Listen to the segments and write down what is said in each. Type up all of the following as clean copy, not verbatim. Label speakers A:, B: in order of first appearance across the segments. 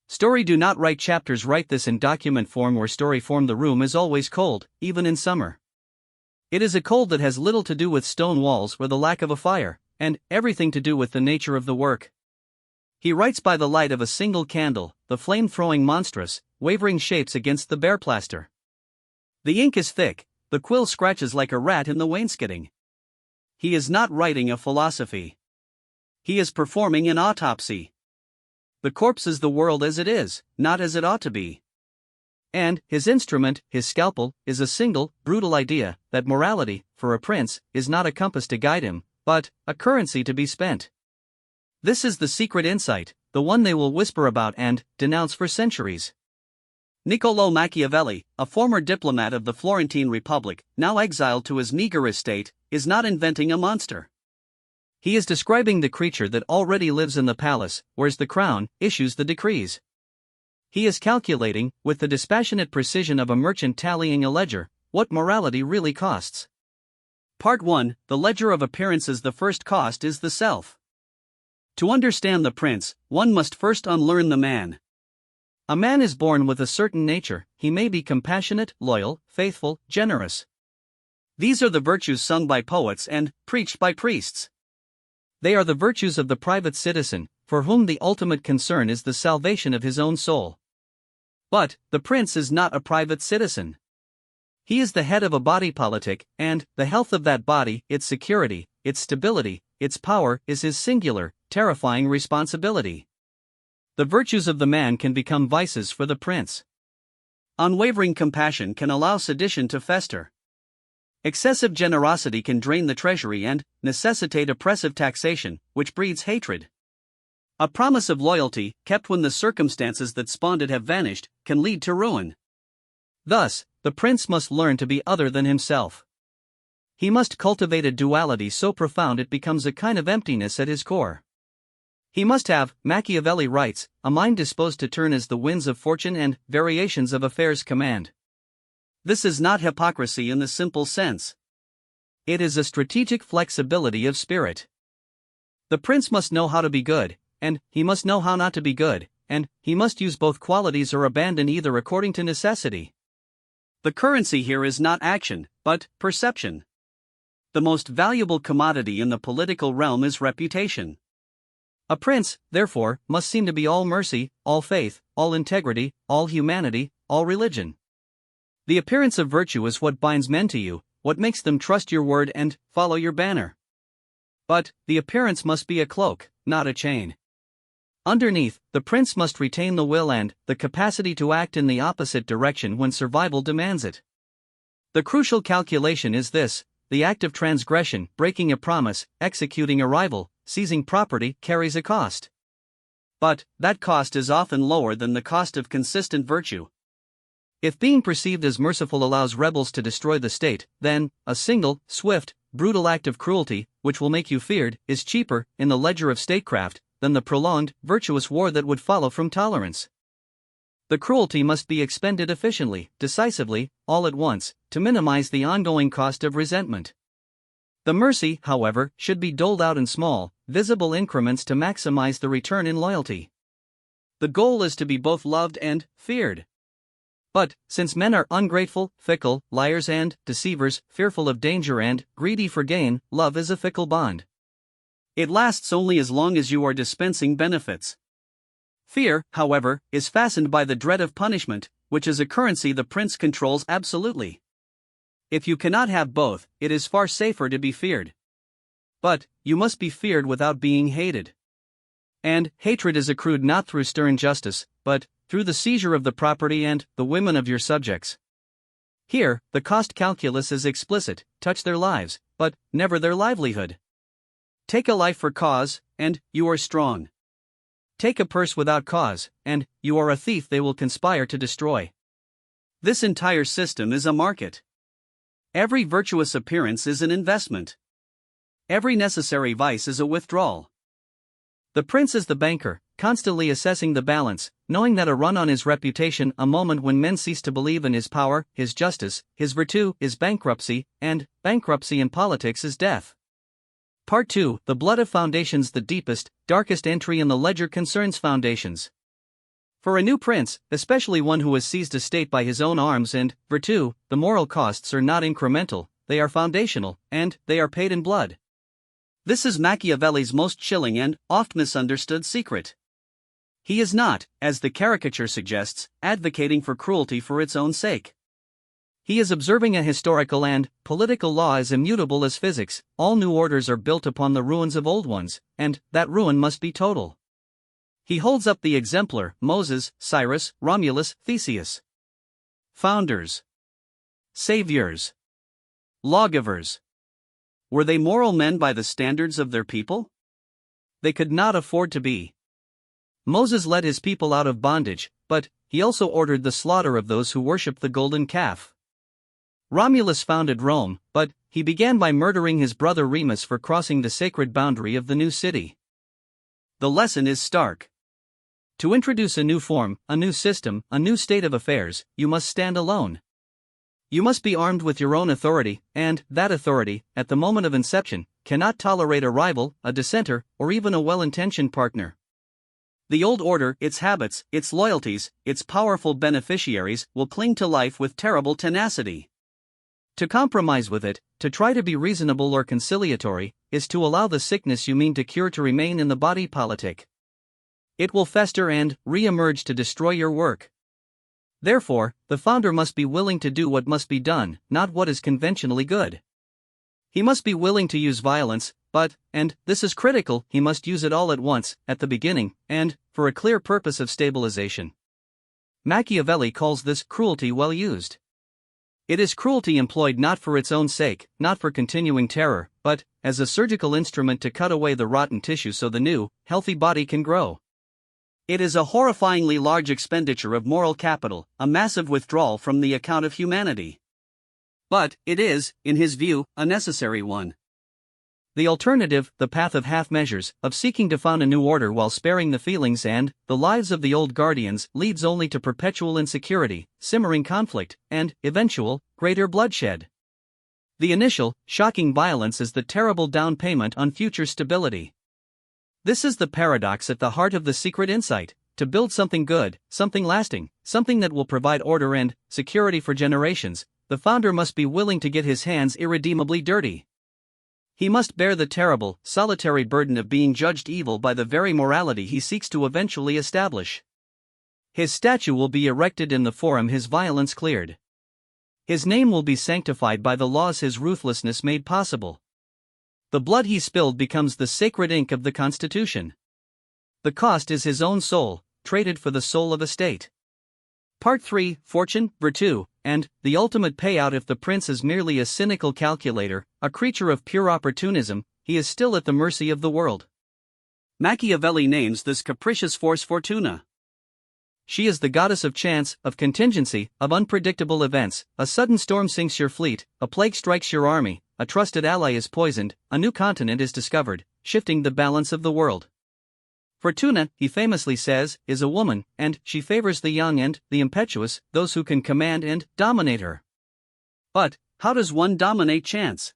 A: Story do not write chapters, write this in document form or story form. The room is always cold, even in summer. It is a cold that has little to do with stone walls or the lack of a fire, and everything to do with the nature of the work. He writes by the light of a single candle, the flame throwing monstrous, wavering shapes against the bare plaster. The ink is thick, the quill scratches like a rat in the wainscoting. He is not writing a philosophy. He is performing an autopsy. The corpse is the world as it is, not as it ought to be. And his instrument, his scalpel, is a single, brutal idea that morality, for a prince, is not a compass to guide him, but a currency to be spent. This is the secret insight, the one they will whisper about and denounce for centuries. Niccolò Machiavelli, a former diplomat of the Florentine Republic, now exiled to his meager estate, is not inventing a monster. He is describing the creature that already lives in the palace, wears the crown, issues the decrees. He is calculating, with the dispassionate precision of a merchant tallying a ledger, what morality really costs. Part 1, The Ledger of Appearances. The first cost is the self. To understand the prince, one must first unlearn the man. A man is born with a certain nature. He may be compassionate, loyal, faithful, generous. These are the virtues sung by poets and preached by priests. They are the virtues of the private citizen, for whom the ultimate concern is the salvation of his own soul. But the prince is not a private citizen. He is the head of a body politic, and the health of that body, its security, its stability, its power, is his singular, terrifying responsibility. The virtues of the man can become vices for the prince. Unwavering compassion can allow sedition to fester. Excessive generosity can drain the treasury and necessitate oppressive taxation, which breeds hatred. A promise of loyalty, kept when the circumstances that spawned it have vanished, can lead to ruin. Thus, the prince must learn to be other than himself. He must cultivate a duality so profound it becomes a kind of emptiness at his core. He must have, Machiavelli writes, a mind disposed to turn as the winds of fortune and variations of affairs command. This is not hypocrisy in the simple sense. It is a strategic flexibility of spirit. The prince must know how to be good, and he must know how not to be good, and he must use both qualities or abandon either according to necessity. The currency here is not action, but perception. The most valuable commodity in the political realm is reputation. A prince, therefore, must seem to be all mercy, all faith, all integrity, all humanity, all religion. The appearance of virtue is what binds men to you, what makes them trust your word and follow your banner. But the appearance must be a cloak, not a chain. Underneath, the prince must retain the will and the capacity to act in the opposite direction when survival demands it. The crucial calculation is this: the act of transgression, breaking a promise, executing a rival, seizing property, carries a cost. But that cost is often lower than the cost of consistent virtue. If being perceived as merciful allows rebels to destroy the state, then a single, swift, brutal act of cruelty, which will make you feared, is cheaper, in the ledger of statecraft, than the prolonged, virtuous war that would follow from tolerance. The cruelty must be expended efficiently, decisively, all at once, to minimize the ongoing cost of resentment. The mercy, however, should be doled out in small, visible increments to maximize the return in loyalty. The goal is to be both loved and feared. But, since men are ungrateful, fickle, liars and deceivers, fearful of danger and greedy for gain, love is a fickle bond. It lasts only as long as you are dispensing benefits. Fear, however, is fastened by the dread of punishment, which is a currency the prince controls absolutely. If you cannot have both, it is far safer to be feared. But you must be feared without being hated. And hatred is accrued not through stern justice, but through the seizure of the property and the women of your subjects. Here, the cost calculus is explicit: touch their lives, but never their livelihood. Take a life for cause, and you are strong. Take a purse without cause, and you are a thief they will conspire to destroy. This entire system is a market. Every virtuous appearance is an investment. Every necessary vice is a withdrawal. The prince is the banker, constantly assessing the balance, knowing that a run on his reputation, a moment when men cease to believe in his power, his justice, his virtue, is bankruptcy, and bankruptcy in politics is death. Part 2, The Blood of Foundations. The deepest, darkest entry in the ledger concerns foundations. For a new prince, especially one who has seized a state by his own arms and virtue, the moral costs are not incremental, they are foundational, and they are paid in blood. This is Machiavelli's most chilling and oft misunderstood secret. He is not, as the caricature suggests, advocating for cruelty for its own sake. He is observing a historical and political law as immutable as physics. All new orders are built upon the ruins of old ones, and that ruin must be total. He holds up the exemplar: Moses, Cyrus, Romulus, Theseus. Founders, saviors, lawgivers. Were they moral men by the standards of their people? They could not afford to be. Moses led his people out of bondage, but he also ordered the slaughter of those who worshipped the golden calf. Romulus founded Rome, but he began by murdering his brother Remus for crossing the sacred boundary of the new city. The lesson is stark. To introduce a new form, a new system, a new state of affairs, you must stand alone. You must be armed with your own authority, and that authority, at the moment of inception, cannot tolerate a rival, a dissenter, or even a well-intentioned partner. The old order, its habits, its loyalties, its powerful beneficiaries, will cling to life with terrible tenacity. To compromise with it, to try to be reasonable or conciliatory, is to allow the sickness you mean to cure to remain in the body politic. It will fester and re-emerge to destroy your work. Therefore, the founder must be willing to do what must be done, not what is conventionally good. He must be willing to use violence, but, and this is critical, he must use it all at once, at the beginning, and for a clear purpose of stabilization. Machiavelli calls this cruelty well used. It is cruelty employed not for its own sake, not for continuing terror, but as a surgical instrument to cut away the rotten tissue so the new, healthy body can grow. It is a horrifyingly large expenditure of moral capital, a massive withdrawal from the account of humanity. But it is, in his view, a necessary one. The alternative, the path of half measures, of seeking to found a new order while sparing the feelings and the lives of the old guardians, leads only to perpetual insecurity, simmering conflict, and, eventual, greater bloodshed. The initial, shocking violence is the terrible down payment on future stability. This is the paradox at the heart of the secret insight: to build something good, something lasting, something that will provide order and security for generations, the founder must be willing to get his hands irredeemably dirty. He must bear the terrible, solitary burden of being judged evil by the very morality he seeks to eventually establish. His statue will be erected in the forum his violence cleared. His name will be sanctified by the laws his ruthlessness made possible. The blood he spilled becomes the sacred ink of the Constitution. The cost is his own soul, traded for the soul of a state. Part 3: Fortune, Virtue, and the ultimate payout. If the prince is merely a cynical calculator, a creature of pure opportunism, he is still at the mercy of the world. Machiavelli names this capricious force Fortuna. She is the goddess of chance, of contingency, of unpredictable events. A sudden storm sinks your fleet, a plague strikes your army, a trusted ally is poisoned, a new continent is discovered, shifting the balance of the world. Fortuna, he famously says, is a woman, and she favors the young and the impetuous, those who can command and dominate her. But how does one dominate chance?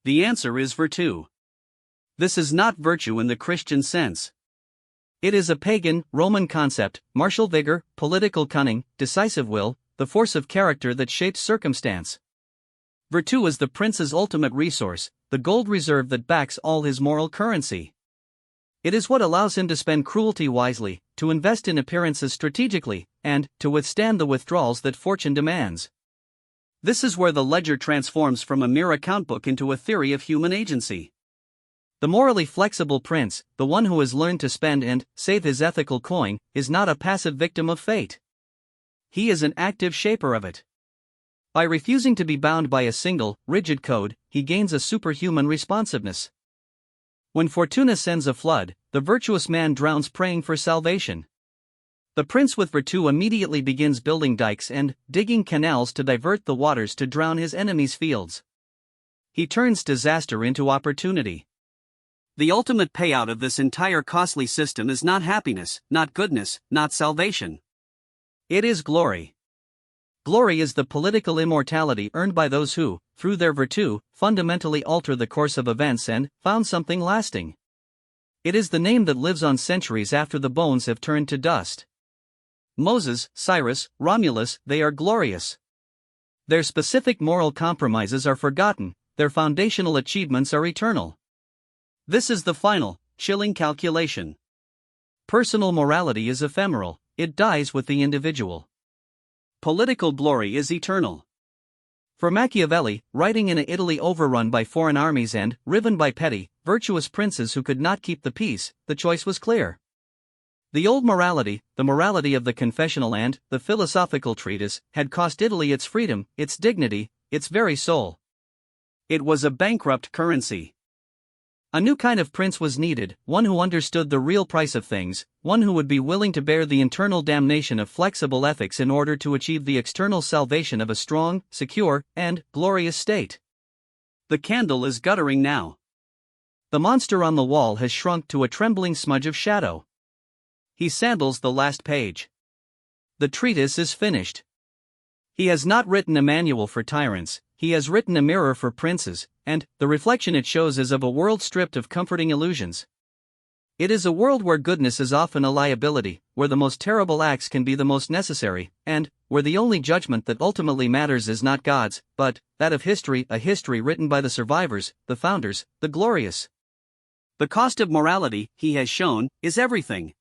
A: The answer is virtue. This is not virtue in the Christian sense. It is a pagan, Roman concept: martial vigor, political cunning, decisive will, the force of character that shapes circumstance. Virtue is the prince's ultimate resource, the gold reserve that backs all his moral currency. It is what allows him to spend cruelty wisely, to invest in appearances strategically, and to withstand the withdrawals that fortune demands. This is where the ledger transforms from a mere account book into a theory of human agency. The morally flexible prince, the one who has learned to spend and save his ethical coin, is not a passive victim of fate. He is an active shaper of it. By refusing to be bound by a single, rigid code, he gains a superhuman responsiveness. When Fortuna sends a flood, the virtuous man drowns praying for salvation. The prince with virtue immediately begins building dikes and digging canals to divert the waters to drown his enemies' fields. He turns disaster into opportunity. The ultimate payout of this entire costly system is not happiness, not goodness, not salvation. It is glory. Glory is the political immortality earned by those who, through their virtue, fundamentally alter the course of events and found something lasting. It is the name that lives on centuries after the bones have turned to dust. Moses, Cyrus, Romulus, they are glorious. Their specific moral compromises are forgotten, their foundational achievements are eternal. This is the final, chilling calculation. Personal morality is ephemeral, it dies with the individual. Political glory is eternal. For Machiavelli, writing in an Italy overrun by foreign armies and riven by petty, virtuous princes who could not keep the peace, the choice was clear. The old morality, the morality of the confessional and the philosophical treatise, had cost Italy its freedom, its dignity, its very soul. It was a bankrupt currency. A new kind of prince was needed, one who understood the real price of things, one who would be willing to bear the internal damnation of flexible ethics in order to achieve the external salvation of a strong, secure, and glorious state. The candle is guttering now. The monster on the wall has shrunk to a trembling smudge of shadow. He sandals the last page. The treatise is finished. He has not written a manual for tyrants, he has written a mirror for princes, and the reflection it shows is of a world stripped of comforting illusions. It is a world where goodness is often a liability, where the most terrible acts can be the most necessary, and where the only judgment that ultimately matters is not God's, but that of history, a history written by the survivors, the founders, the glorious. The cost of morality, he has shown, is everything.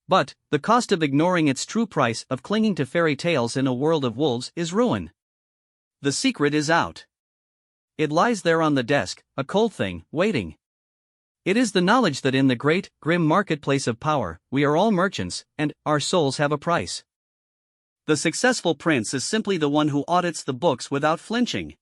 A: But the cost of ignoring its true price, of clinging to fairy tales in a world of wolves, is ruin. The secret is out. It lies there on the desk, a cold thing, waiting. It is the knowledge that in the great, grim marketplace of power, we are all merchants, and our souls have a price. The successful prince is simply the one who audits the books without flinching.